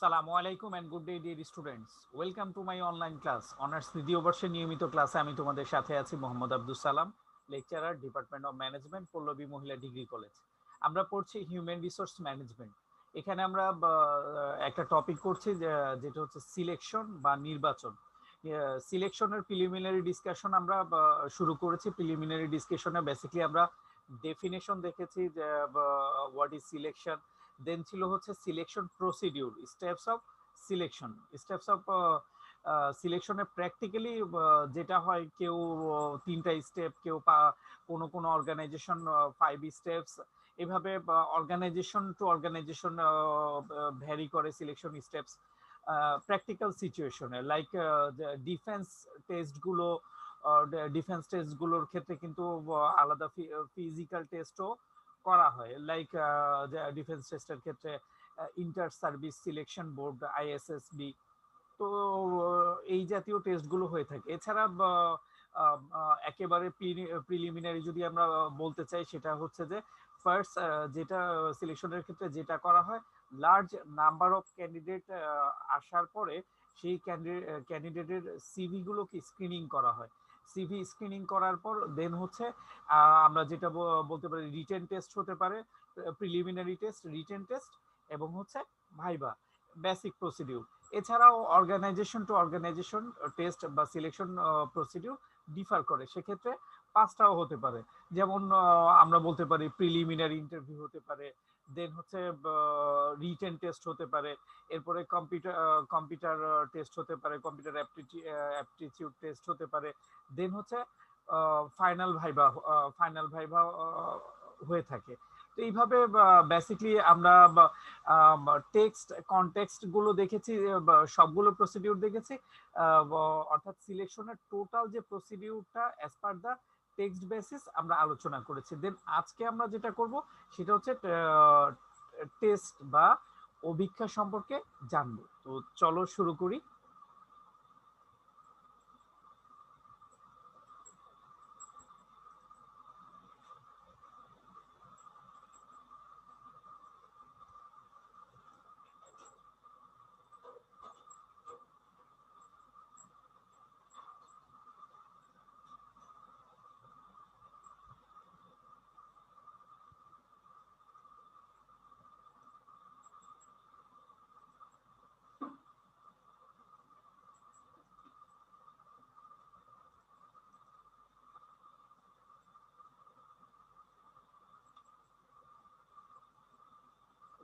আসসালামু আলাইকুম and good day dear students, welcome to my online class. Honours তৃতীয় বর্ষের নিয়মিত ক্লাসে আমি তোমাদের সাথে আছি Mohammad Abdul Salam, lecturer, department of management, Pallabi Mahila degree college. আমরা পড়ছি হিউম্যান রিসোর্স ম্যানেজমেন্ট। এখানে আমরা একটা টপিক করছি যেটা হচ্ছে সিলেকশন বা নির্বাচন। সিলেকশনের প্রিলিমিনারি ডিসকাশন আমরা শুরু করেছি। প্রিলিমিনারি ডিসকাশনে বেসিক্যালি আমরা ডেফিনেশন দেখেছি যে হোয়াট ইজ সিলেকশন, দেন ছিল হচ্ছে selection procedure, steps of selection, steps of সিলেকশনে প্র্যাকটিক্যালি যেটা হয়, কেউ তিনটা স্টেপ, কেউ কোনো কোনো অর্গানাইজেশন 5 স্টেপস, এভাবে অর্গানাইজেশন টু অর্গানাইজেশন ভ্যারি করে সিলেকশন স্টেপস। প্র্যাকটিক্যাল সিচুয়েশনে লাইক ডিফেন্স টেস্টগুলো, ডিফেন্স টেস্টগুলোর ক্ষেত্রে কিন্তু আলাদা ফিজিক্যাল টেস্টও করা হয়। লাইক ডিফেন্স টেস্টের ক্ষেত্রে inter service selection board, ISSB. তো এই জাতীয় টেস্টগুলো হয়ে থাকে। এছাড়া একেবারে প্রিলিমিনারি যদি আমরা বলতে চাই, সেটা হচ্ছে যে ফার্স্ট যেটা সিলেকশনের ক্ষেত্রে যেটা করা হয়, লার্জ নাম্বার অফ ক্যান্ডিডেট আসার পরে সেই ক্যান্ডিডেটের সিভি গুলোকে স্ক্রিনিং করা হয়। সিভি স্ক্রিনিং করার পর দেন হচ্ছে আমরা যেটা বলতে পারি রিটেন টেস্ট হতে পারে, প্রিলিমিনারি টেস্ট, রিটেন টেস্ট এবং হচ্ছে ভাইবা, বেসিক প্রসিডিউর। এছাড়াও অর্গানাইজেশন টু অর্গানাইজেশন টেস্ট বা সিলেকশন প্রসিডিউর ডিফার করে, সেক্ষেত্রে পাঁচটাও হতে পারে। যেমন আমরা বলতে পারি প্রিলিমিনারি ইন্টারভিউ হতে পারে, দেন হচ্ছে রিটেন টেস্ট হতে পারে, এরপরে কম্পিউটার টেস্ট হতে পারে, কম্পিউটার অ্যাপটিটিউড টেস্ট হতে পারে, দেন হচ্ছে ফাইনাল ভাইভা হয়ে থাকে। তো এইভাবে বেসিকলি আমরা টেক্সট কনটেক্সট গুলো দেখেছি, সবগুলো প্রসিডিউর দেখেছি। অর্থাৎ সিলেকশনের টোটাল যে প্রসিডিউরটা অ্যাজ পার দা টেক্সট বেসিস আমরা আলোচনা করেছি। দেন আজকে আমরা যেটা করব সেটা হচ্ছে টেস্ট বা অভিক্ষা সম্পর্কে জানবো। তো চলো শুরু করি।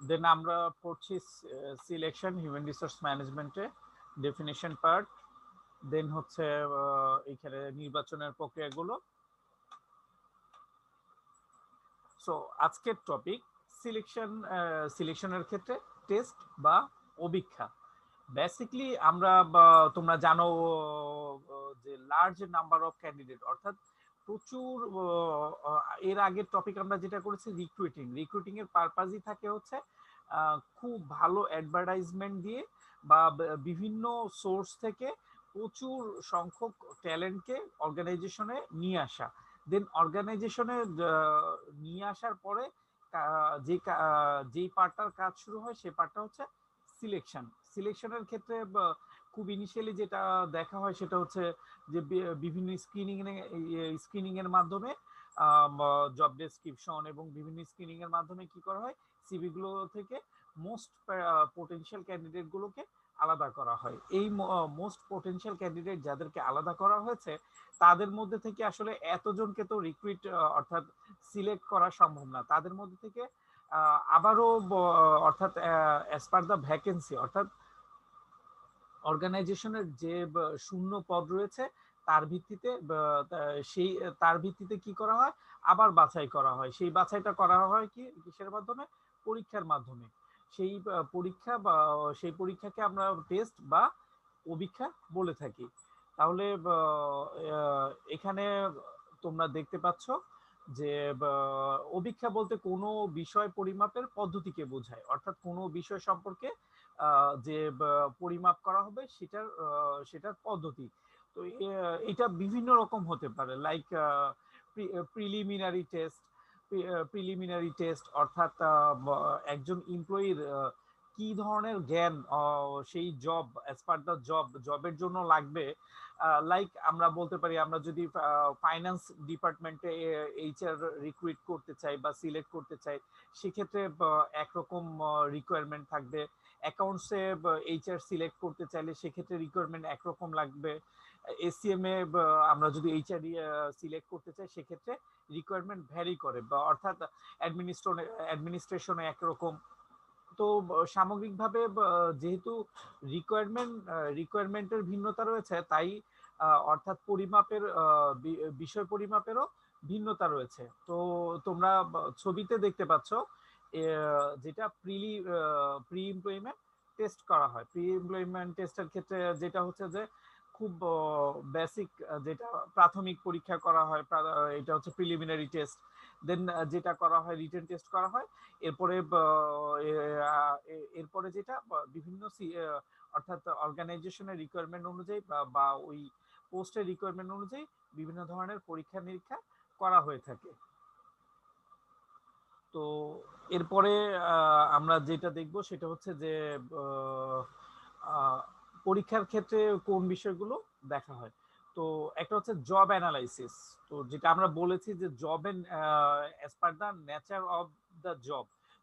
দেন আমরা পড়ছি সিলেকশন হিউম্যান রিসোর্স ম্যানেজমেন্টে ডেফিনিশন পার্ট, দেন হচ্ছে এখানে নির্বাচনের প্রক্রিয়াগুলো। সো আজকের টপিক সিলেকশন। সিলেকশনের ক্ষেত্রে টেস্ট বা অভিক্ষা। বেসিকলি আমরা তোমরা জানো যে লার্জ নাম্বার অফ ক্যান্ডিডেট, অর্থাৎ প্রচুর এর আগের টপিক আমরা যেটা করেছি রিক্রুটিং। রিক্রুটিং এর পারপাসই থাকে হচ্ছে খুব ভালো অ্যাডভার্টাইজমেন্ট দিয়ে বা বিভিন্ন সোর্স থেকে প্রচুর সংখ্যক ট্যালেন্টকে অর্গানাইজেশনে নিয়ে আসা। দেন অর্গানাইজেশনে নিয়ে আসার পরে যেই পার্টটার কাজ শুরু হয় সেই পার্টটা হচ্ছে সিলেকশন। সিলেকশনের ক্ষেত্রে খুব ইনিশিয়ালি যেটা দেখা হয় সেটা হচ্ছে যে বিভিন্ন স্ক্রিনিং এর মাধ্যমে জব ডেসক্রিপশন এবং বিভিন্ন স্ক্রিনিং এর মাধ্যমে কি করা হয়, সিভি গুলো থেকে মোস্ট পোটেনশিয়াল ক্যান্ডিডেট গুলোকে আলাদা করা হয়। এই মোস্ট পোটেনশিয়াল ক্যান্ডিডেট যাদেরকে আলাদা করা হয়েছে তাদের মধ্যে থেকে আসলে এতজনকে তো রিক্রুইট অর্থাৎ সিলেক্ট করা সম্ভব না। তাদের মধ্যে থেকে আবারও অর্থাৎ অ্যাজ পার দ্য ভ্যাকেন্সি, অর্থাৎ অর্গানাইজেশনের যে শূন্য পদ রয়েছে তার ভিত্তিতে সেই তার ভিত্তিতে কি করা হয়, আবার বাছাই করা হয়। সেই বাছাইটা করা হয় কিসের মাধ্যমে? পরীক্ষার মাধ্যমে। সেই পরীক্ষা বা সেই পরীক্ষাকে আমরা টেস্ট বা অভিক্ষা বলে থাকি। তাহলে এখানে তোমরা দেখতে পাচ্ছ যে অভিক্ষা বলতে কোনো বিষয় পরিমাপের পদ্ধতিকে বোঝায়, অর্থাৎ কোনো বিষয় সম্পর্কে যে পরিমাপ করা হবে সেটার পদ্ধতি। তো এটা বিভিন্ন রকম হতে পারে, like preliminary test. Preliminary test অর্থাৎ একজন এমপ্লয়ির কি ধরনের জ্ঞান সেই জব অ্যাজ পার দ্য জবের জন্য লাগবে। লাইক আমরা বলতে পারি, আমরা যদি ফাইন্যান্স ডিপার্টমেন্টে এইচআর রিক্রুইট করতে চাই বা সিলেক্ট করতে চাই, সেক্ষেত্রে একরকম রিকোয়ারমেন্ট থাকবে। অ্যাকাউন্টসে এইচআর সিলেক্ট করতে চাইলে সেক্ষেত্রে রিকোয়ারমেন্ট একরকম লাগবে। এসিএম এ আমরা যদি এইচআর সিলেক্ট করতে চাই সেক্ষেত্রে রিকোয়ারমেন্ট ভ্যারি করে, বা অর্থাৎ অ্যাডমিনিস্ট্রেশনে একরকম। তো সামগ্রিকভাবে যেহেতু রিকোয়ারমেন্টের ভিন্নতা রয়েছে, তাই অর্থাৎ পরিমাপের বিষয় পরিমাপেরও ভিন্নতা রয়েছে। তো তোমরা ছবিতে দেখতে পাচ্ছ যেটা প্রি এমপ্লয়মেন্ট টেস্ট করা হয়। প্রি এমপ্লয়মেন্ট টেস্টের ক্ষেত্রে যেটা হচ্ছে যে খুব বেসিক, যেটা প্রাথমিক পরীক্ষা করা হয়, এটা হচ্ছে প্রিলিমিনারি টেস্ট। দেন যেটা করা হয় রিটেন টেস্ট করা হয়। এরপরে এরপরে যেটা বিভিন্ন অর্থাৎ অর্গানাইজেশনের রিকোয়ারমেন্ট অনুযায়ী বা ওই পোস্টের রিকোয়ারমেন্ট অনুযায়ী বিভিন্ন ধরনের পরীক্ষা নিরীক্ষা করা হয়ে থাকে। তো এরপরে আমরা যেটা দেখব সেটা হচ্ছে যে পরীক্ষার ক্ষেত্রে কোন বিষয়গুলো দেখা হয়। তো একটা হচ্ছে জব অ্যানালাইসিস। তো যেটা আমরা বলেছি যে job and as per the nature of the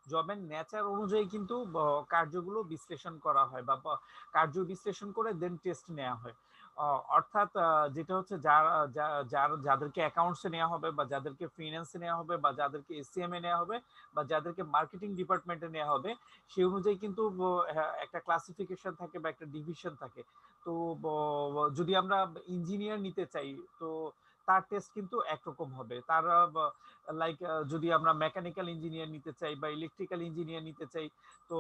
জবের নেচার অনুযায়ী কিন্তু কার্যগুলো বিশ্লেষণ করা হয়, বা কার্য বিশ্লেষণ করে দেন টেস্ট নেওয়া হয়। অর্থাৎ যেটা হচ্ছে যাদেরকে অ্যাকাউন্টসে নেওয়া হবে, বা যাদেরকে ফিন্যান্সে নেওয়া হবে, বা যাদেরকে এসিএম এ নেওয়া হবে, বা যাদেরকে মার্কেটিং ডিপার্টমেন্টে নেওয়া হবে, সেই অনুযায়ী কিন্তু একটা ক্লাসিফিকেশন থাকে বা একটা ডিভিশন থাকে। তো যদি আমরা ইঞ্জিনিয়ার নিতে চাই, তো তার টেস্ট কিন্তু একরকম হবে। তার লাইক যদি আমরা মেকানিক্যাল ইঞ্জিনিয়ার নিতে চাই বা ইলেকট্রিক্যাল ইঞ্জিনিয়ার নিতে চাই, তো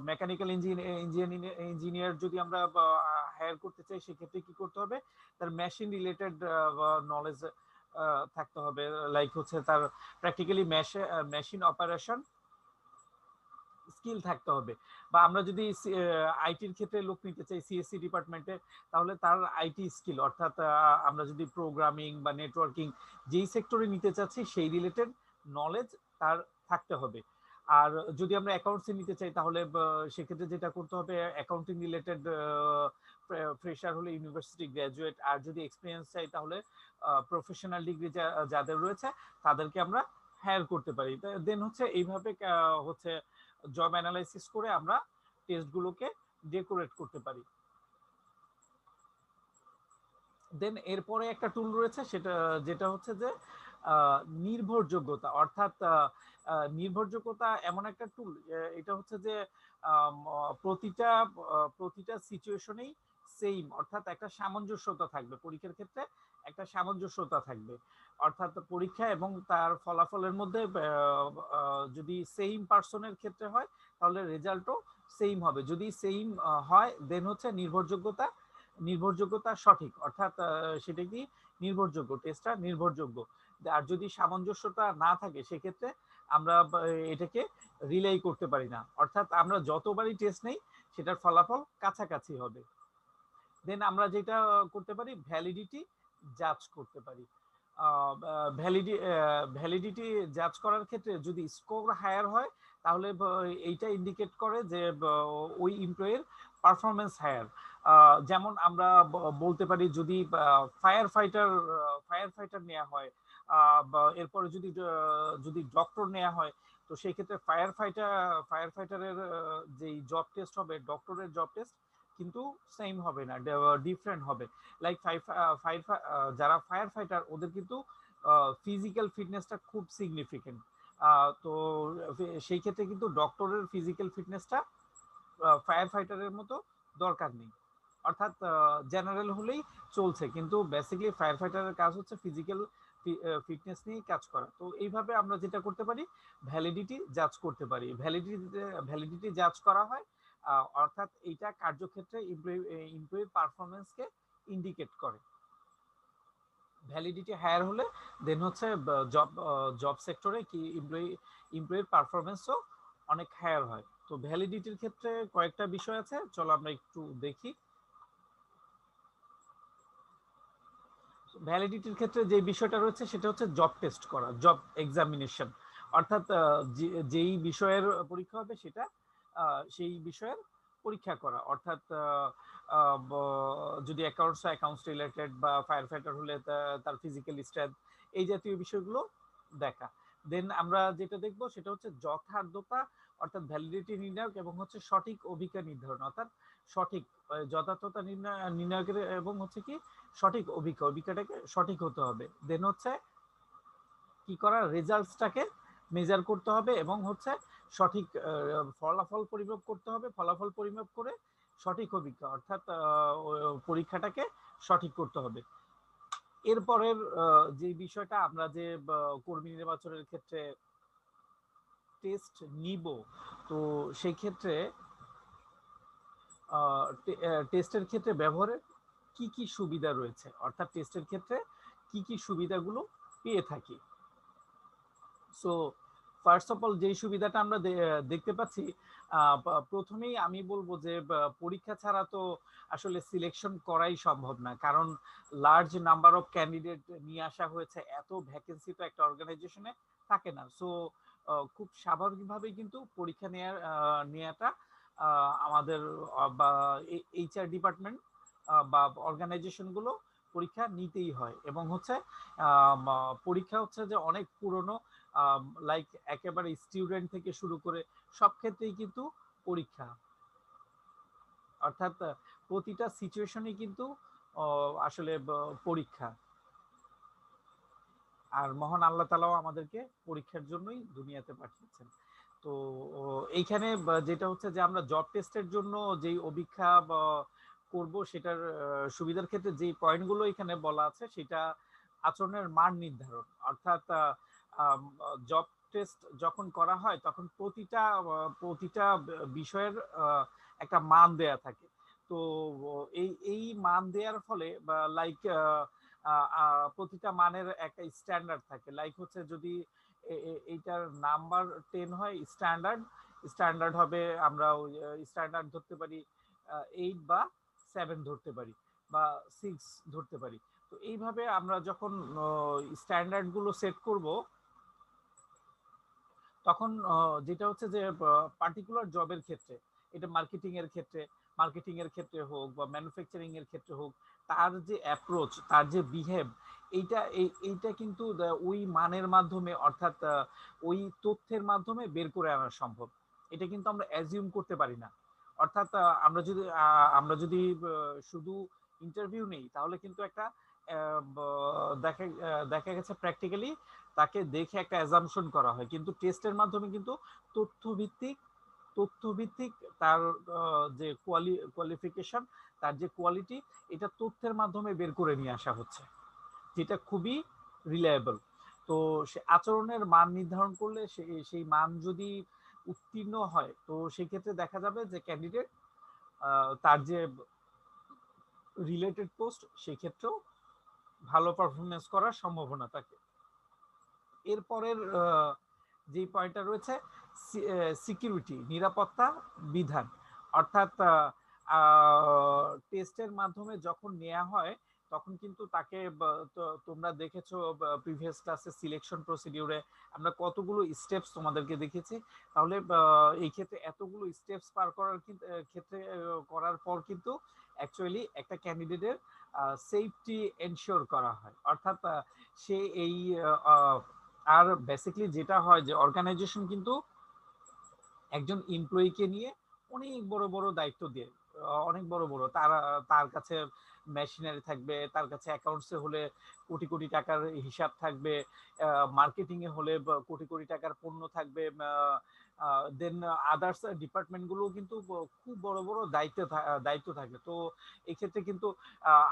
মেকানিক্যাল ইঞ্জিনিয়ার যদি আমরা হায়ার করতে চাই, সেক্ষেত্রে কি করতে হবে, তার মেশিন রিলেটেড নলেজ থাকতে হবে। লাইক হচ্ছে তার প্র্যাকটিক্যালি মেশিন অপারেশন স্কিল থাকতে হবে। বা আমরা যদি আইটির ক্ষেত্রে লোক নিতে চাই সিএসসি ডিপার্টমেন্টে, তাহলে তার আইটি স্কিল, অর্থাৎ আমরা যদি প্রোগ্রামিং বা নেটওয়ার্কিং যেই সেক্টরে নিতে চাচ্ছি সেই রিলেটেড নলেজ তার থাকতে হবে। আর যদি আমরা অ্যাকাউন্টসে নিতে চাই, তাহলে সেক্ষেত্রে যেটা করতে হবে, অ্যাকাউন্টিং রিলেটেড ফ্রেশার হলে ইউনিভার্সিটি গ্র্যাজুয়েট। আর যদি এক্সপিরিয়েন্স চাই, তাহলে প্রফেশনাল ডিগ্রি যাদের রয়েছে তাদেরকে আমরা হায়ার করতে পারি। দেন হচ্ছে এইভাবে হচ্ছে জব অ্যানালাইসিস করে আমরা টেস্টগুলোকে ডেকোরেট করতে পারি। দেন এরপরে একটা টুল রয়েছে, যেটা হচ্ছে যে নির্ভরযোগ্যতা। অর্থাৎ নির্ভরযোগ্যতা এমন একটা টুল, এটা হচ্ছে যে প্রতিটা সিচুয়েশনেই সেম, অর্থাৎ একটা সামঞ্জস্যতা থাকবে পরীক্ষার ক্ষেত্রে, একটা সামঞ্জস্যতা থাকবে। অর্থাৎ পরীক্ষা এবং তার ফলাফলের মধ্যে যদি সেম পার্সনের ক্ষেত্রে হয়, তাহলে রেজাল্টও সেম হবে। যদি সেম হয়, দেন হচ্ছে নির্ভরযোগ্যতা সঠিক, অর্থাৎ সেটা কি নির্ভরযোগ্য, টেস্টটা নির্ভরযোগ্য। আর যদি সামঞ্জস্যতা না থাকে, সেক্ষেত্রে আমরা এটাকে রিলাই করতে পারি না। অর্থাৎ আমরা যতবারই টেস্ট নেই, সেটার ফলাফল কাছাকাছি হবে। দেন আমরা যেটা করতে পারি, ভ্যালিডিটি জাজ করতে পারি। ভ্যালিডিটি জাজ করার ক্ষেত্রে যদি স্কোর হায়ার হয়, তাহলে এইটা ইন্ডিকেট করে যে ওই এমপ্লয়ের পারফরমেন্স হায়ার। যেমন আমরা বলতে পারি, যদি ফায়ার ফাইটার নেওয়া হয়, এরপরে যদি ডক্টর নেওয়া হয়, তো সেই ক্ষেত্রে ফায়ার ফাইটারের যেই জব টেস্ট হবে, ডক্টরের জব টেস্ট কিন্তু সেম হবে না, ডিফারেন্ট হবে। লাইক যারা ফায়ার ফাইটার, ওদের কিন্তু ফিজিক্যাল ফিটনেসটা খুব সিগনিফিকেন্ট। তো সেই ক্ষেত্রে কিন্তু ডক্টরের ফিজিক্যাল ফিটনেসটা ফায়ার ফাইটারের মতো দরকার নেই। অর্থাৎ জেনারেল হলেই চলছে, কিন্তু বেসিক্যালি ফায়ার ফাইটারের কাজ হচ্ছে ফিজিক্যাল ফিটনেস নিয়ে কাজ করা। তো এইভাবে আমরা যেটা করতে পারি, ভ্যালিডিটি জাজ করতে পারি। ভ্যালিডিটি জাজ করা হয়, অর্থাৎ এইটা কার্যক্ষেত্রে এমপ্লয়ির পারফরমেন্সকে ইন্ডিকেট করে। ভ্যালিডিটি হায়ার হলে দেন হচ্ছে জব সেক্টরে কি এমপ্লয়ির পারফরমেন্সও অনেক হায়ার হয়। তো ভ্যালিডিটির ক্ষেত্রে কয়েকটা বিষয় আছে, চলো আমরা একটু দেখি। ভ্যালিডিটির ক্ষেত্রে যে বিষয়টা রয়েছে, সেটা হচ্ছে জব টেস্ট করা, জব এক্সামিনেশন। অর্থাৎ যেই বিষয়ের পরীক্ষা হবে, সেটা সেই বিষয়ের পরীক্ষা করা, অর্থাৎ যদি অ্যাকাউন্টস রিলেটেড বা ফায়ার ফাইটার হলে তার ফিজিক্যাল স্ট্রেংথ, এই জাতীয় বিষয়গুলো দেখা। দেন আমরা যেটা দেখব সেটা হচ্ছে যথার্থতা অর্থাৎ ভ্যালিডিটি নির্ণায়ক এবং হচ্ছে সঠিক অভিজ্ঞতা নির্ধারণ, অর্থাৎ সঠিক যথার্থতা নির্ণায়কের এবং হচ্ছে কি সঠিক অভিজ্ঞতাটাকে সঠিক হতে হবে। দেন হচ্ছে কি করা, রেজাল্টসটাকে মেজার করতে হবে এবং হচ্ছে সঠিক ফলাফল পরিমাপ করতে হবে, ফলাফল পরিমাপ করে সঠিক অভিজ্ঞতা অর্থাৎ পরীক্ষাটাকে সঠিক করতে হবে। এরপরের যে বিষয়টা আমরা যে কর্মী নির্বাচনের ক্ষেত্রে টেস্ট নিব, তো সেই ক্ষেত্রে টেস্টের ক্ষেত্রে ব্যবহারের কি কি সুবিধা রয়েছে, অর্থাৎ টেস্টের ক্ষেত্রে কি কি সুবিধাগুলো পেয়ে থাকি। সো ফার্স্ট অফ অল যেই সুবিধাটা আমরা দেখতে পাচ্ছি, প্রথমেই আমি বলবো যে পরীক্ষা ছাড়া তো আসলে সিলেকশন করাই সম্ভব না, কারণ লার্জ নাম্বার অফ ক্যান্ডিডেট নিয়ে আসা হয়েছে, এত ভ্যাকেন্সি তো একটা অর্গানাইজেশনে থাকে না। সো খুব স্বাভাবিকভাবেই কিন্তু পরীক্ষা নেওয়াটা আমাদের বা এইচআর ডিপার্টমেন্ট বা অর্গানাইজেশনগুলো পরীক্ষা নিতেই হয়। এবং হচ্ছে পরীক্ষা হচ্ছে যে অনেক পুরনো, লাইক একেবারে স্টুডেন্ট থেকে শুরু করে সব ক্ষেত্রেই কিন্তু পরীক্ষা, অর্থাৎ প্রতিটা সিচুয়েশনে কিন্তু আসলে পরীক্ষা। আর মহান আল্লাহ তাআলাও আমাদেরকে পরীক্ষার জন্যই দুনিয়াতে পাঠিয়েছেন। তো এইখানে যেটা হচ্ছে যে আমরা জব টেস্টের জন্য যেই অভিক্ষা করব, সেটার সুবিধার ক্ষেত্রে যেই পয়েন্টগুলো এখানে বলা আছে, সেটা আচরণের মান নির্ধারণ, অর্থাৎ জব টেস্ট যখন করা হয় তখন প্রতিটা বিষয়ের একটা মান দেয়া থাকে। তো এই মান দেওয়ার ফলে বা লাইক প্রতিটা মানের একটা স্ট্যান্ডার্ড থাকে, লাইক হচ্ছে যদি এইটার নাম্বার 10 হয় স্ট্যান্ডার্ড, স্ট্যান্ডার্ড হবে আমরা স্ট্যান্ডার্ড ধরতে পারি 8 বা 7 ধরতে পারি বা 6 ধরতে পারি। তো এইভাবে আমরা যখন স্ট্যান্ডার্ড গুলো সেট করব, তখন যেটা হচ্ছে যে পার্টিকুলার জবের ক্ষেত্রে, এটা মার্কেটিং এর ক্ষেত্রে হোক বা ম্যানুফ্যাকচারিং এর ক্ষেত্রে হোক, তার যে অ্যাপ্রোচ, তার যে বিহেভ, এইটা কিন্তু ওই মানের মাধ্যমে অর্থাৎ ওই তথ্যের মাধ্যমে বের করে আনা সম্ভব। এটা কিন্তু আমরা অ্যাজিউম করতে পারি না। অর্থাৎ আমরা যদি শুধু ইন্টারভিউ নেই, তাহলে কিন্তু একটা দেখা গেছে প্র্যাকটিক্যালি তাকে দেখে একটা অ্যাজাম্পশন করা হয়, কিন্তু টেস্টের মাধ্যমে কিন্তু তথ্যভিত্তিক তথ্যভিত্তিক তার যে কোয়ালিফিকেশন, তার যে কোয়ালিটি, এটা তথ্যের মাধ্যমে বের করে নিয়ে আসা হচ্ছে, যেটা খুবই রিলায়েবল। তো সে আচরণের মান নির্ধারণ করলে সেই মান যদি উত্তীর্ণ হয়, তো সেই ক্ষেত্রে দেখা যাবে যে ক্যান্ডিডেট তার যে রিলেটেড পোস্ট, সেই ক্ষেত্রেও ভালো পারফরমেন্স করার সম্ভাবনা থাকে। এরপরের যে পয়েন্টটা রয়েছে সিকিউরিটি, নিরাপত্তা বিধান, অর্থাৎ টেস্টের মাধ্যমে যখন নেওয়া হয়, তখন কিন্তু তাকে তোমরা দেখেছো প্রিভিয়াস ক্লাসে সিলেকশন প্রসিডিউরে আমরা কতগুলো স্টেপস তোমাদেরকে দেখেছি। তাহলে এই ক্ষেত্রে এতগুলো স্টেপস পার করার ক্ষেত্রে করার পর কিন্তু অ্যাকচুয়ালি একটা ক্যান্ডিডেটের সেফটি এনশিওর করা হয়, অর্থাৎ সে এই আর বেসিক্যালি যেটা হয় যে অর্গানাইজেশন কিন্তু একজন এমপ্লয়িকে নিয়ে অনেক বড় বড় দায়িত্ব দিয়ে, অনেক বড় বড় তার কাছে মেশিনারি থাকবে, তার কাছে অ্যাকাউন্টসে হলে কোটি কোটি টাকার হিসাব থাকবে, মার্কেটিং এ হলে কোটি কোটি টাকার পণ্য থাকবে, দেন আদার্স ডিপার্টমেন্ট গুলো কিন্তু খুব বড় বড় দায়িত্ব থাকবে। তো এই ক্ষেত্রে কিন্তু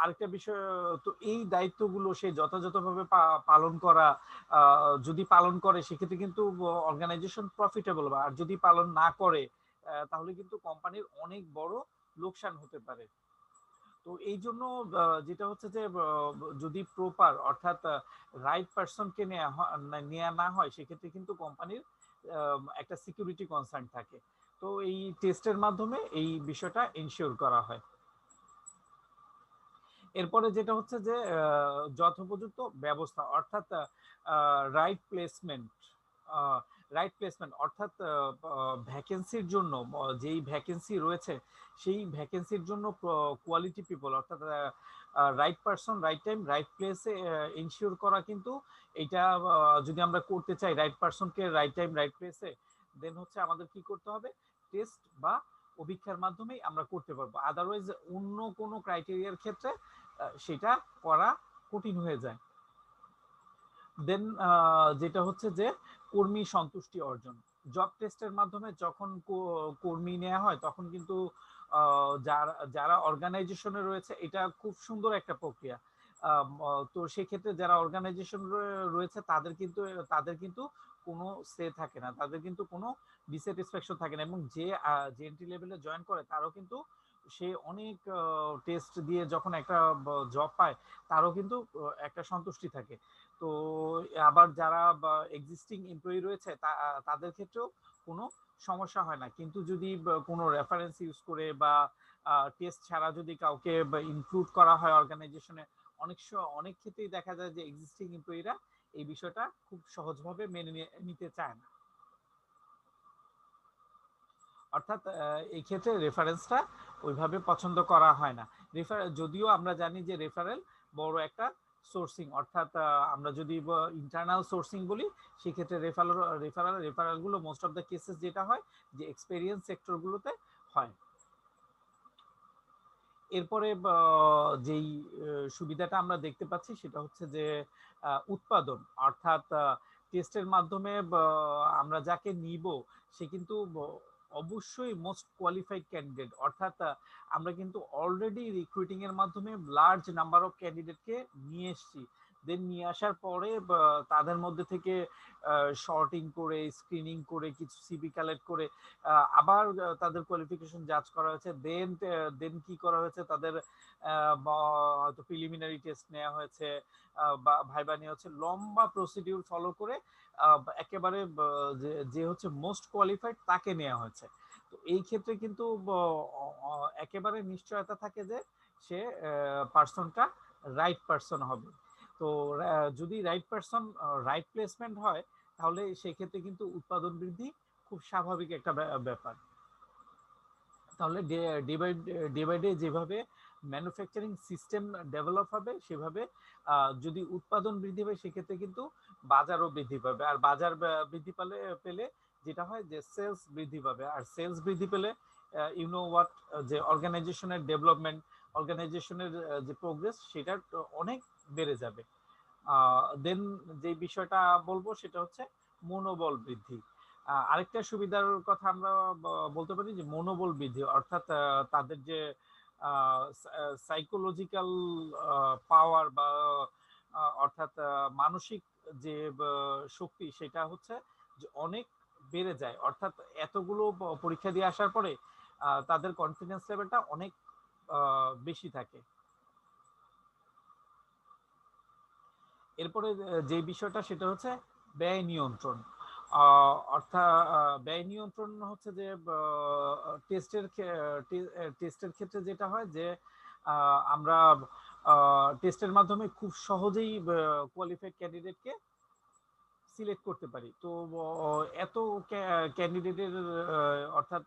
আরেকটা বিষয়, তো এই দায়িত্বগুলো সে যথাযথভাবে পালন করা, যদি পালন করে সেক্ষেত্রে কিন্তু অর্গানাইজেশন প্রফিটেবল, আর যদি পালন না করে তাহলে কিন্তু কোম্পানির অনেক বড় লোকসান হতে পারে। তো এই জন্য যেটা হচ্ছে যে যদি প্রপার অর্থাৎ রাইট পারসনকে নেওয়া না হয়, সেক্ষেত্রে কিন্তু কোম্পানির একটা সিকিউরিটি কনসার্ন থাকে। তো এই টেস্টের মাধ্যমে এই বিষয়টা এনশিওর করা হয়। এরপরে যেটা হচ্ছে যে যথোপযুক্ত ব্যবস্থা, অর্থাৎ রাইট প্লেসমেন্ট, রাইট প্লেসমেন্ট অর্থাৎ ভ্যাকেন্সির জন্য যেই ভ্যাকেন্সি রয়েছে সেই ভ্যাকেন্সির জন্য কোয়ালিটি পিপল অর্থাৎ right person right time right প্লেসে ইনশিওর করা কিন্তু এটা যদি আমরা করতে চাই রাইট পারসনকে রাইট টাইম রাইট প্লেসে দেন হচ্ছে আমাদের কি করতে হবে টেস্ট বা অভিক্ষার মাধ্যমেই আমরা করতে পারবো আদারওয়াইজ অন্য কোনো ক্রাইটেরিয়ার ক্ষেত্রে সেটা করা কঠিন হয়ে যায় দেন যেটা হচ্ছে যে কর্মী সন্তুষ্টি অর্জন জব টেস্টের মাধ্যমে যখন কর্মী নেওয়া হয় তখন কিন্তু যারা যারা অর্গানাইজেশনে রয়েছে এটা খুব সুন্দর একটা প্রক্রিয়া তো সেক্ষেত্রে যারা অর্গানাইজেশন রয়েছে তাদের কিন্তু কোনো সে থাকে না তাদের কিন্তু কোনো ডিস্যাটিসফ্যাকশন থাকে না এবং যে এন্ট্রি লেভেলে জয়েন করে তারও কিন্তু সে অনেক টেস্ট দিয়ে যখন একটা জব পায় তারও কিন্তু একটা সন্তুষ্টি থাকে তো আবার যারা এক্সিস্টিং এমপ্লয়ি রয়েছে তাদের ক্ষেত্রেও কোনো সমস্যা হয় না কিন্তু যদি কোনো রেফারেন্স ইউজ করে বা টেস্ট ছাড়া যদি কাউকে ইনক্লুড করা হয় অর্গানাইজেশনে অনেক ক্ষেত্রেই দেখা যায় যে এক্সিস্টিং এমপ্লয়িরা এই বিষয়টা খুব সহজভাবে মেনে নিতে চায় না অর্থাৎ এই ক্ষেত্রে রেফারেন্সটা ওইভাবে পছন্দ করা হয় না যদিও আমরা জানি যে রেফারেল বড় একটা সোর্সিং অর্থাৎ আমরা যদি ইন্টারনাল সোর্সিং বলি সেক্ষেত্রে রেফারেলগুলো মোস্ট অফ দ্য কেসেস যেটা হয় যে এক্সপেরিয়েন্স সেক্টরগুলোতে হয় এরপরে যেই সুবিধাটা আমরা দেখতে পাচ্ছি সেটা হচ্ছে যে উৎপাদন অর্থাৎ টেস্টের মাধ্যমে আমরা যাকে নিব সে কিন্তু অবশ্যই মোস্ট কোয়ালিফাইড ক্যান্ডিডেট অর্থাৎ আমরা কিন্তু অলরেডি রিক্রুটিং এর মাধ্যমে লার্জ নাম্বার অফ ক্যান্ডিডেটকে নিয়ে এসেছি দেন নিয়ে আসার পরে তাদের মধ্যে থেকে শর্টিং করে স্ক্রিনিং করে কিছু সিভি কালেক্ট করে আবার তাদের কোয়ালিফিকেশন জাজ করা হয়েছে দেন কি করা হয়েছে তাদের হয়তো প্রিলিমিনারি টেস্ট নেওয়া হয়েছে বা ভাইবা নেওয়া হচ্ছে লম্বা প্রসিডিউর ফলো করে একেবারে যে হচ্ছে মোস্ট কোয়ালিফাইড তাকে নেওয়া হয়েছে তো এই ক্ষেত্রে কিন্তু একেবারে নিশ্চয়তা থাকে যে সে পার্সনটা রাইট পার্সন হবে তো যদি রাইট পার্সন রাইট প্লেসমেন্ট হয় তাহলে সেই ক্ষেত্রে কিন্তু উৎপাদন বৃদ্ধি খুব স্বাভাবিক একটা ব্যাপার তাহলে ডে বাই ডে যেভাবে ম্যানুফ্যাকচারিং সিস্টেম ডেভেলপ হবে সেভাবে যদি উৎপাদন বৃদ্ধি পায় সেক্ষেত্রে কিন্তু বাজারও বৃদ্ধি পাবে আর বাজার বৃদ্ধি পেলে যেটা হয় যে সেলস বৃদ্ধি পাবে আর সেলস বৃদ্ধি পেলে ইউ নো হোয়াট যে অর্গানাইজেশনের ডেভেলপমেন্ট অর্গানাইজেশনের যে প্রোগ্রেস সেটা অনেক বেড়ে যাবে দেন যে বিষয়টা বলবো সেটা হচ্ছে মনোবল বৃদ্ধি আরেকটা সুবিধার কথা আমরা বলতে পারি যে মনোবল বৃদ্ধি অর্থাৎ তাদের যে সাইকোলজিক্যাল পাওয়ার বা অর্থাৎ মানসিক যে শক্তি সেটা হচ্ছে যে অনেক বেড়ে যায় অর্থাৎ এতগুলো পরীক্ষা দিয়ে আসার পরে তাদের কনফিডেন্স লেভেলটা অনেক বেশি থাকে এরপরে যে বিষয়টা সেটা হচ্ছে ব্যয় নিয়ন্ত্রণ অর্থাৎ ব্যয় নিয়ন্ত্রণ হচ্ছে যে টেস্টের ক্ষেত্রে যেটা হয় যে আমরা টেস্টের মাধ্যমে খুব সহজেই কোয়ালিফাইড ক্যান্ডিডেটকে সিলেক্ট করতে পারি তো এত ক্যান্ডিডেটের অর্থাৎ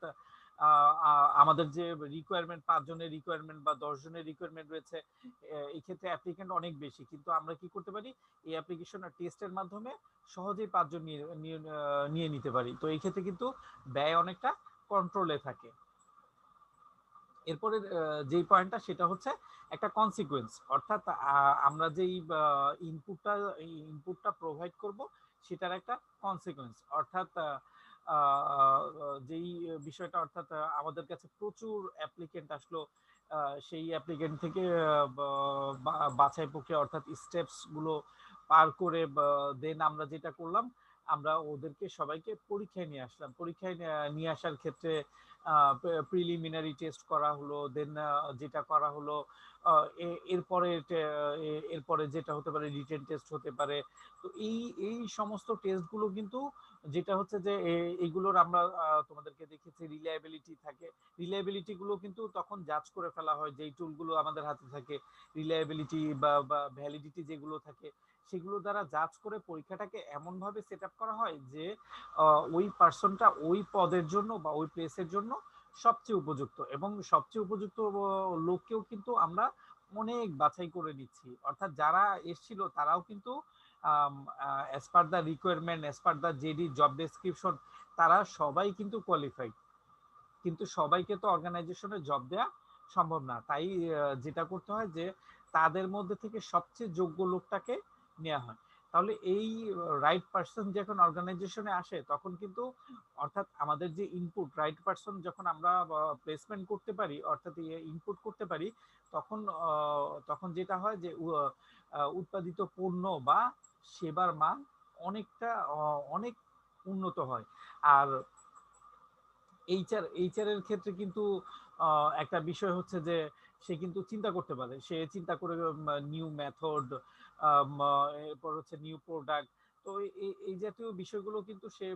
আমাদের যে রিকোয়ারমেন্ট 5 জনের রিকোয়ারমেন্ট বা 10 জনের রিকোয়ারমেন্ট রয়েছে এই ক্ষেত্রে অ্যাপ্লিকেন্ট অনেক বেশি কিন্তু আমরা কি করতে পারি এই অ্যাপ্লিকেশন আর টেস্টের মাধ্যমে সহজেই 5 জন নিয়ে নিতে পারি তো এই ক্ষেত্রে কিন্তু ব্যয় অনেকটা কন্ট্রোলে থাকে এরপরে যেই পয়েন্টটা সেটা হচ্ছে একটা কনসিকুয়েন্স অর্থাৎ আমরা যেই ইনপুটটা প্রোভাইড করব সেটার একটা কনসিকুয়েন্স অর্থাৎ যেই বিষয়টা অর্থাৎ আমাদের কাছে প্রচুর অ্যাপ্লিকেন্ট আসলো সেই অ্যাপ্লিকেন্ট থেকে বাছাই প্রক্রিয়া অর্থাৎ স্টেপস গুলো পার করে দেন আমরা যেটা করলাম আমরা ওদেরকে সবাইকে পরীক্ষায় নিয়ে আসলাম পরীক্ষায় নিয়ে আসার ক্ষেত্রে প্রিলিমিনারি টেস্ট করা হলো দেন যেটা করা হলো এরপরে যেটা হতে পারে রিটেন টেস্ট হতে পারে তো এই সমস্ত টেস্টগুলো কিন্তু যেটা হচ্ছে যে এইগুলোর আমরা তোমাদেরকে দেখেছি রিলায়েবিলিটি থাকে রিলায়েবিলিটি গুলো কিন্তু তখন জাজ করে ফেলা হয় যেই টুলগুলো আমাদের হাতে থাকে রিলায়েবিলিটি বা ভ্যালিডিটি যেগুলো থাকে সেগুলো দ্বারা জাজ করে পরীক্ষাটাকে এমনভাবে সেট আপ করা হয় যে ওই পার্সনটা ওই পদের জন্য বা ওই প্লেসের জন্য সবচেয়ে উপযুক্ত, এবং সবচেয়ে উপযুক্ত লোককেও কিন্তু আমরা অনেক বাছাই করে নিচ্ছি। অর্থাৎ যারা এসেছিল তারাও কিন্তু as per the requirement, as per the JD job description, তারা সবাই কিন্তু কোয়ালিফাইড। কিন্তু সবাইকে তো অর্গানাইজেশনে জব দেওয়া সম্ভব না, তাই যেটা করতে হয় যে তাদের মধ্যে থেকে সবচেয়ে যোগ্য লোকটাকে নেওয়া হয়। তাহলে এই রাইট পারসন যখন অর্গানাইজেশনে আসে তখন কিন্তু, অর্থাৎ আমাদের যে ইনপুট, রাইট পারসন যখন আমরা প্লেসমেন্ট করতে পারি, অর্থাৎ ইনপুট করতে পারি, তখন তখন যেটা হয় যে উৎপাদিত পণ্য বা সেবার মান অনেকটা অনেক উন্নত হয়। আর এইচআর এর ক্ষেত্রে কিন্তু একটা বিষয় হচ্ছে যে সে কিন্তু চিন্তা করতে পারে, সে চিন্তা করে নিউ মেথড, এরপর হচ্ছে নিউ প্রোডাক্ট। তো এই জাতীয় বিষয়গুলো কিন্তু সে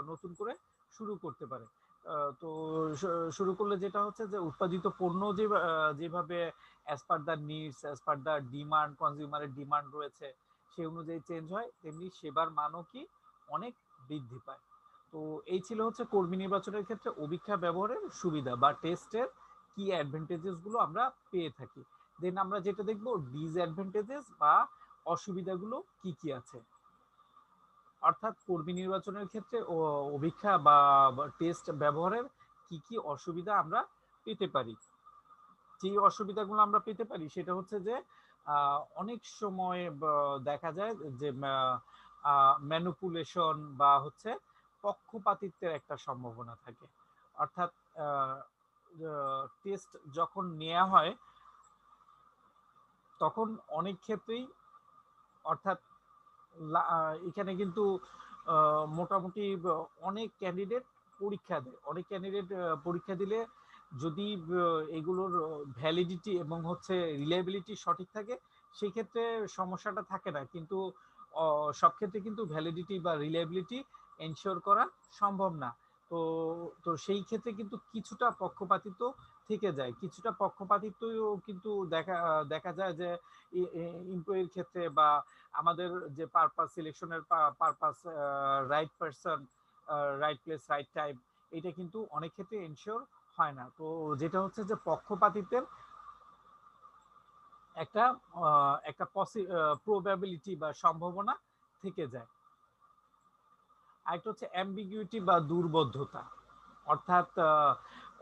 নতুন করে শুরু করতে পারে। তো শুরু করলে যেটা হচ্ছে যে উৎপাদিত পণ্য যেভাবে as per the needs, as per the demand, কনজিউমারের ডিমান্ড রয়েছে সেই অনুযায়ী চেঞ্জ হয়, তেমনি সেবার মানও কি অনেক বৃদ্ধি পায়। তো এই ছিল হচ্ছে কর্মী নির্বাচনের ক্ষেত্রে অভিক্ষা ব্যবহারের সুবিধা বা টেস্টের কি অ্যাডভান্টেজেস গুলো আমরা পেয়ে থাকি। দেন আমরা যেটা দেখবো ডিসঅ্যাডভান্টেজেস বা অসুবিধাগুলো কি কি আছে। অর্থাৎ কর্মী নির্বাচনের ক্ষেত্রে অভিক্ষা বা টেস্ট ব্যবহারের কি কি অসুবিধা আমরা পেতে পারি। যে অসুবিধাগুলো আমরা পেতে পারি সেটা হচ্ছে যে অনেক সময় দেখা যায় যে ম্যানুপুলেশন বা হচ্ছে পক্ষপাতিত্বের একটা সম্ভাবনা থাকে। অর্থাৎ টেস্ট যখন নেওয়া হয় তখন অনেক ক্ষেত্রেই, অর্থাৎ এখানে কিন্তু মোটামুটি অনেক ক্যান্ডিডেট পরীক্ষা দেয়, অনেক ক্যান্ডিডেট পরীক্ষা দিলে যদি এগুলোর ভ্যালিডিটি এবং হচ্ছে রিলায়েবিলিটি সঠিক থাকে সেই ক্ষেত্রে সমস্যাটা থাকে না, কিন্তু সব ক্ষেত্রে কিন্তু ভ্যালিডিটি বা রিলায়েবিলিটি এনশিওর করা সম্ভব না। তো তো সেই ক্ষেত্রে কিন্তু কিছুটা পক্ষপাতিত্ব থেকে যায়, কিছুটা পক্ষপাতিত্ব কিন্তু দেখা যায় যে এমপ্লয়ির ক্ষেত্রে বা আমাদের যে পারপাস সিলেকশনের purpose, right person, right place right time, এটা কিন্তু অনেক ক্ষেত্রে এনশিওর হয় না। তো যেটা হচ্ছে যে পক্ষপাতিত্বের একটা একটা প্রবাবিলিটি বা সম্ভাবনা থেকে যায়। আরেকটা হচ্ছে অ্যাম্বিগুইটি বা দুর্বোধ্যতা। অর্থাৎ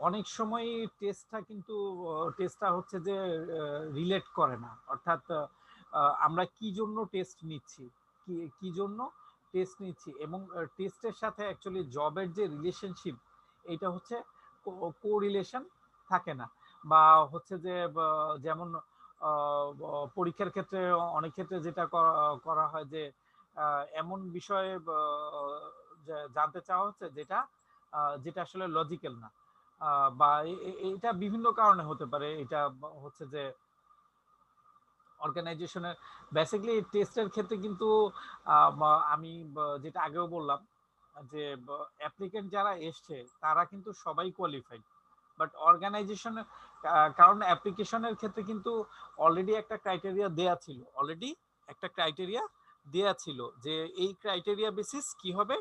অনেক সময় টেস্টটা হচ্ছে যে রিলেট করে না। অর্থাৎ আমরা কি জন্য টেস্ট নিচ্ছি, কি জন্য টেস্ট নিচ্ছি এবং টেস্টের সাথে অ্যাকচুয়ালি জবের যে রিলেশনশিপ এটা হচ্ছে কোরিলেশন থাকে না। বা হচ্ছে যে যেমন পরীক্ষার ক্ষেত্রে অনেক ক্ষেত্রে যেটা করা হয় যে এমন বিষয়ে জানতে চাওয়া হচ্ছে যেটা যেটা আসলে লজিক্যাল না, বা এটা বিভিন্ন কারণে হতে পারে। এটা হচ্ছে যে অর্গানাইজেশনের বেসিক্যালি টেস্টের ক্ষেত্রে কিন্তু আমি যেটা আগেও বললাম যে অ্যাপ্লিকেন্ট যারা এসছে তারা কিন্তু সবাই কোয়ালিফাইড, বাট অর্গানাইজেশনের কারণ অ্যাপ্লিকেশনের ক্ষেত্রে কিন্তু অলরেডি একটা ক্রাইটেরিয়া দেয়া ছিল, অলরেডি একটা ক্রাইটেরিয়া দেয়া ছিল যে এই ক্রাইটেরিয়া বেসিস কি হবে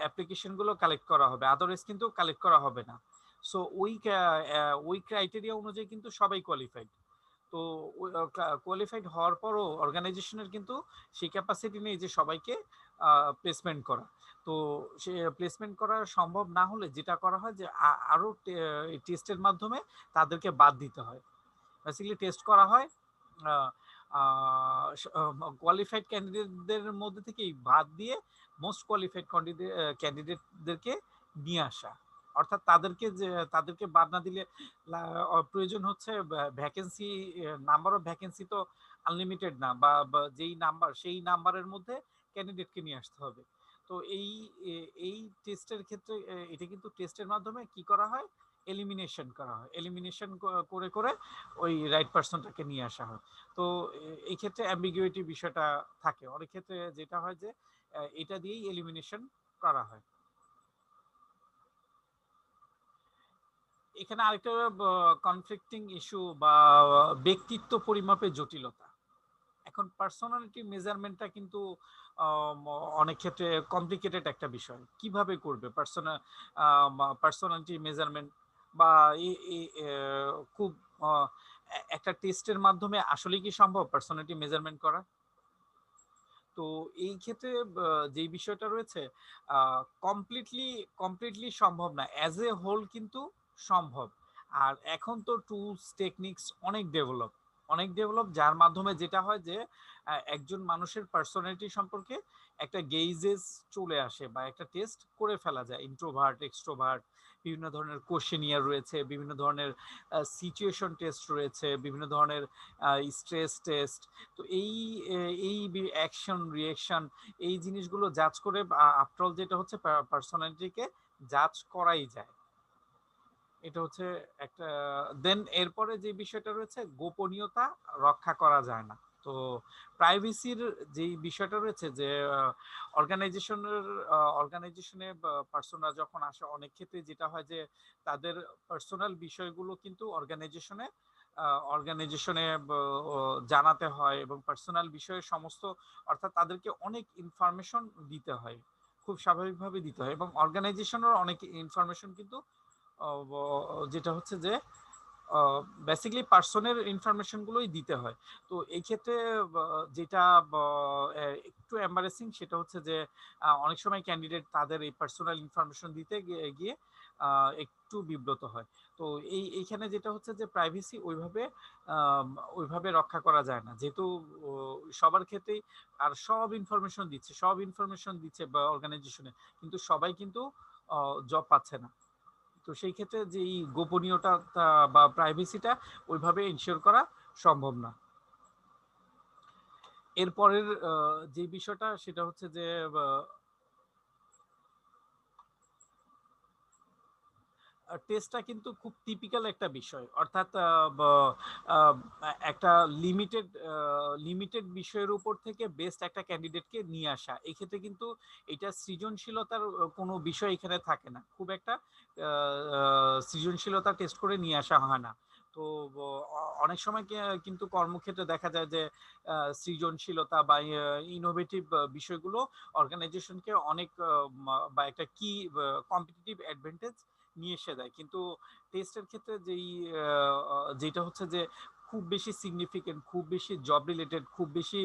অ্যাপ্লিকেশনগুলো কালেক্ট করা হবে, আদারওয়াইজ কিন্তু কালেক্ট করা হবে না। সো ওই ক্রাইটেরিয়া অনুযায়ী কিন্তু সবাই কোয়ালিফাইড। তো কোয়ালিফাইড হওয়ার পরও অর্গানাইজেশনের কিন্তু সেই ক্যাপাসিটি নেই যে সবাইকে প্লেসমেন্ট করা। তো সে প্লেসমেন্ট করা সম্ভব না হলে যেটা করা হয় যে আরো টেস্টের মাধ্যমে তাদেরকে বাদ দিতে হয়। বেসিক্যালি টেস্ট করা হয় কোয়ালিফাইড ক্যান্ডিডেটদের মধ্যে থেকেই বাদ দিয়ে মোস্ট কোয়ালিফাইড ক্যান্ডিডেটদেরকে নিয়ে আসা। অর্থাৎ তাদেরকে বাদ না দিলে প্রয়োজন হচ্ছে ভ্যাকেন্সি, নাম্বার অফ ভ্যাকেন্সি তো আনলিমিটেড না, বা যেই নাম্বার সেই নাম্বারের মধ্যে ক্যান্ডিডেটকে নিয়ে আসতে হবে। তো এই টেস্টের ক্ষেত্রে এটা কিন্তু টেস্টের মাধ্যমে কি করা হয়, এলিমিনেশন করা হয়, এলিমিনেশন করে করে ওই রাইট পারসনটাকে নিয়ে আসা হয়। তো এই ক্ষেত্রে অ্যাম্বিগুইটি বিষয়টা থাকে, অনেক ক্ষেত্রে যেটা হয় যে এটা দিয়েই এলিমিনেশন করা হয়। এখানে আরেকটা কনফ্লিক্টিং ইস্যু বা ব্যক্তিত্ব পরিমাপের জটিলতা। এখন পার্সোনালিটি মেজারমেন্টটা কিন্তু অনেক ক্ষেত্রে কমপ্লিকেটেড একটা বিষয়। কিভাবে করবে পার্সোনালিটি মেজারমেন্ট বা খুব একটা টেস্টের মাধ্যমে আসলে কি সম্ভব পার্সোনালিটি মেজারমেন্ট করা? তো এই ক্ষেত্রে যেই বিষয়টা রয়েছে কমপ্লিটলি কমপ্লিটলি সম্ভব না, অ্যাজ এ হোল কিন্তু সম্ভব। আর এখন তো টুলস টেকনিক্স অনেক ডেভেলপ যার মাধ্যমে যেটা হয় যে একজন মানুষের পার্সোনালিটি সম্পর্কে একটা গেইজেস চলে আসে বা একটা টেস্ট করে ফেলা যায়। ইন্ট্রোভার্ট, এক্সট্রোভার্ট, বিভিন্ন ধরনের কোশ্চেনিয়ার রয়েছে, বিভিন্ন ধরনের সিচুয়েশন টেস্ট রয়েছে, বিভিন্ন ধরনের স্ট্রেস টেস্ট। তো এই অ্যাকশন রিঅ্যাকশন এই জিনিসগুলো জাজ করে আফটারঅল যেটা হচ্ছে পার্সোনালিটিকে জাজ করাই যায়। এটা হচ্ছে একটা। দেন এরপরে যে বিষয়টা রয়েছে গোপনীয়তা রক্ষা করা যায় না। তো প্রাইভেসির যেই বিষয়টা রয়েছে যে অর্গানাইজেশনে পার্সোনাল যখন আসে অনেক ক্ষেত্রে যেটা হয় যে তাদের পার্সোনাল বিষয়গুলো কিন্তু অর্গানাইজেশনে জানাতে হয় এবং পার্সোনাল বিষয়ে সমস্ত অর্থাৎ তাদেরকে অনেক ইনফরমেশন দিতে হয়, খুব স্বাভাবিকভাবে দিতে হয় এবং অর্গানাইজেশনের অনেক ইনফরমেশন কিন্তু যেটা হচ্ছে যে বেসিক্যালি পার্সনের ইনফরমেশন গুলোই দিতে হয়। তো এই ক্ষেত্রে যেটা একটু এম্বারেসিং সেটা হচ্ছে যে অনেক সময় ক্যান্ডিডেট তাদের এই পার্সোনাল ইনফরমেশন দিতে গিয়ে একটু বিব্রত হয়। তো এইখানে যেটা হচ্ছে যে প্রাইভেসি ওইভাবে রক্ষা করা যায় না, যেহেতু সবার ক্ষেত্রেই আর সব ইনফরমেশন দিচ্ছে বা অর্গানাইজেশনে, কিন্তু সবাই কিন্তু জব পাচ্ছে না। তো সেই ক্ষেত্রে যে এই গোপনীয়তা বা প্রাইভেসিটা ওইভাবে ইনশিওর করা সম্ভব না। এরপরের যে বিষয়টা সেটা হচ্ছে যে টেস্টটা কিন্তু খুব টিপিক্যাল একটা বিষয়, অর্থাৎ একটা লিমিটেড বিষয়ের উপর থেকে বেস্ট একটা ক্যান্ডিডেটকে নিয়ে আসা। এই ক্ষেত্রে কিন্তু এটা সৃজনশীলতার কোনো বিষয় এখানে থাকে না, খুব একটা সৃজনশীলতা টেস্ট করে নিয়ে আসা হয় না। তো অনেক সময় কিন্তু কর্মক্ষেত্রে দেখা যায় যে সৃজনশীলতা বা ইনোভেটিভ বিষয়গুলো অর্গানাইজেশনকে অনেক বা একটা কি কম্পিটিটিভ অ্যাডভান্টেজ নিয়ে এসে দেয়। কিন্তু টেস্টের ক্ষেত্রে যেটা হচ্ছে যে খুব বেশি সিগনিফিকেন্ট, খুব বেশি জব রিলেটেড, খুব বেশি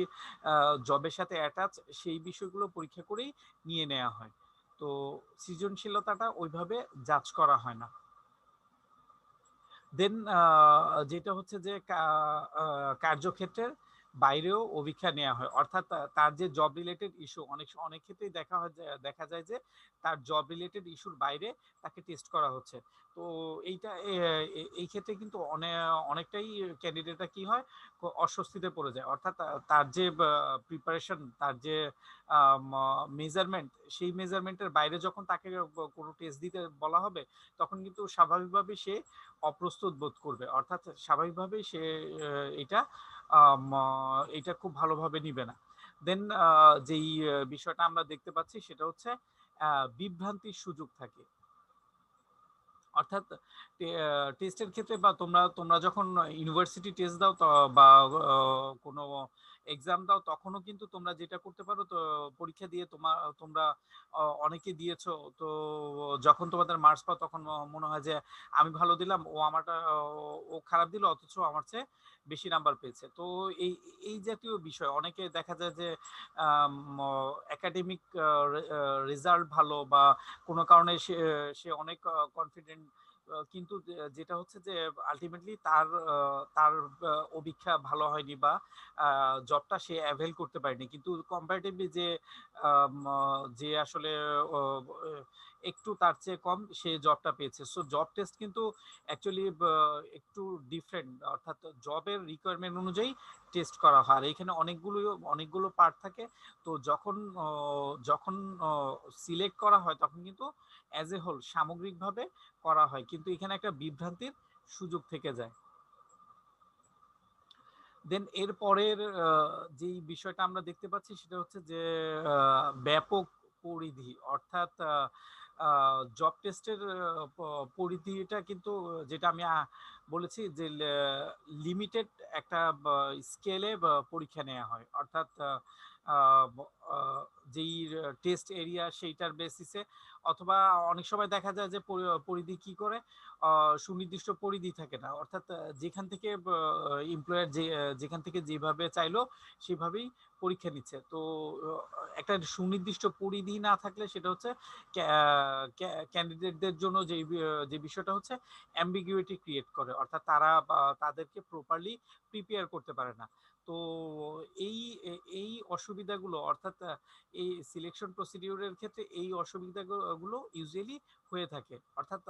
জবের সাথে অ্যাটাচ, সেই বিষয়গুলো পরীক্ষা করেই নিয়ে নেওয়া হয়। তো সৃজনশীলতাটা ওইভাবে জাজ করা হয় না। দেন যেটা হচ্ছে যে কার্যক্ষেত্রের বাইরেও অভিজ্ঞতা নেওয়া হয়, অর্থাৎ তার যে জব রিলেটেড ইস্যু, অনেক ক্ষেত্রেই দেখা যায় যে তার জব রিলেটেড ইস্যুর বাইরে তাকে টেস্ট করা হচ্ছে। তো এই ক্ষেত্রে কিন্তু অনেকটাই ক্যান্ডিডেটরা কি হয়, অস্বস্তিতে পড়ে যায়। অর্থাৎ তার যে প্রিপারেশন, তার যে মেজারমেন্ট, সেই মেজারমেন্টের বাইরে যখন তাকে কোনো টেস্ট দিতে বলা হবে, তখন কিন্তু স্বাভাবিকভাবেই সে অপ্রস্তুত বোধ করবে। অর্থাৎ স্বাভাবিকভাবেই সে এটা এটা খুব ভালোভাবে নিবে না। দেন যেই বিষয়টা আমরা দেখতে পাচ্ছি সেটা হচ্ছে বিভ্রান্তির সুযোগ থাকে। অর্থাৎ টেস্টের ক্ষেত্রে বা তোমরা তোমরা যখন ইউনিভার্সিটি টেস্ট দাও বা কোনো এক্সাম দাও, তখনও কিন্তু তোমরা যেটা করতে পারো, তো পরীক্ষা দিয়ে তোমরা অনেকে দিয়েছো, তো যখন তোমাদের মার্কস পাও তখন মনে হয় যে আমি ভালো দিলাম, ও খারাপ দিল, অথচ আমার চেয়ে বেশি নাম্বার পেয়েছে। তো এই এই জাতীয় বিষয় অনেকে দেখা যায় যে একাডেমিক রেজাল্ট ভালো বা কোনো কারণে সে অনেক কনফিডেন্ট, কিন্তু যেটা হচ্ছে যে আলটিমেটলি তার অভিজ্ঞতা ভালো হয়নি বা জবটা সে অ্যাভেল করতে পারেনি, কিন্তু কম্পারেটিভলি যে আসলে একটু তার চেয়ে কম সে জবটা পেয়েছে। সো জব টেস্ট কিন্তু অ্যাকচুয়ালি একটু ডিফারেন্ট, অর্থাৎ জবের রিকোয়ারমেন্ট অনুযায়ী টেস্ট করা হয়। আর এখানে অনেকগুলো পার্ট থাকে। তো যখন সিলেক্ট করা হয় তখন কিন্তু অ্যাজ এ হোল সামগ্রিকভাবে করা হয়, কিন্তু এখানে একটা বিভ্রান্তির সুযোগ থেকে যায়। দেন এর পরের যেই বিষয়টা আমরা দেখতে পাচ্ছি সেটা হচ্ছে যে ব্যাপক পরিধি, অর্থাৎ জব টেস্টের পরিধিটা কিন্তু যেটা আমি বলেছি যে লিমিটেড একটা স্কেলে পরীক্ষা নেওয়া হয়, অর্থাৎ যেই টেস্ট এরিয়া সেইটার বেসিসে, অথবা অনেক সময় দেখা যায় যে পরিধি কি করে সুনির্দিষ্ট পরিধি থাকে না, অর্থাৎ যেখান থেকে এমপ্লয়ার যেখান থেকে যেভাবে চাইলো সেভাবেই পরীক্ষা নিচ্ছে। তো একটা সুনির্দিষ্ট পরিধি না থাকলে সেটা হচ্ছে ক্যান্ডিডেটদের জন্য যে বিষয়টা হচ্ছে অ্যাম্বিগুইটি ক্রিয়েট করে, অর্থাৎ তারা তাদেরকে প্রপারলি প্রিপেয়ার করতে পারে না। তো এই এই অসুবিধাগুলো, অর্থাৎ এই সিলেকশন প্রসিডিউরের ক্ষেত্রে এই অসুবিধাগুলো ইউজুয়ালি হয়ে থাকে, অর্থাৎ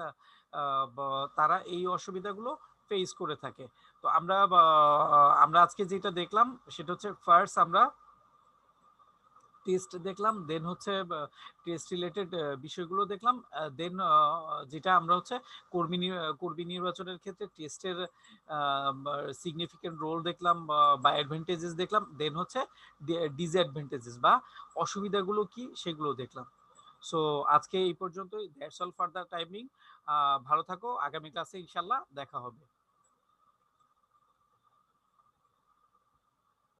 তারা এই অসুবিধাগুলো ফেস করে থাকে। তো আমরা আজকে যেটা দেখলাম সেটা হচ্ছে, ফার্স্ট আমরা টেস্ট দেখলাম, দেন হচ্ছে টেস্ট রিলেটেড বিষয়গুলো দেখলাম, দেন যেটা আমরা হচ্ছে কর্মী নির্বাচনের ক্ষেত্রে টেস্টের সিগনিফিকেন্ট রোল দেখলাম বা অ্যাডভান্টেজেস দেখলাম, দেন হচ্ছে ডিসঅ্যাডভান্টেজেস বা অসুবিধাগুলো কি সেগুলো দেখলাম। সো আজকে এই পর্যন্তই, that's all for the timing. ভালো থাকো, আগামী ক্লাসে ইনশাল্লাহ দেখা হবে।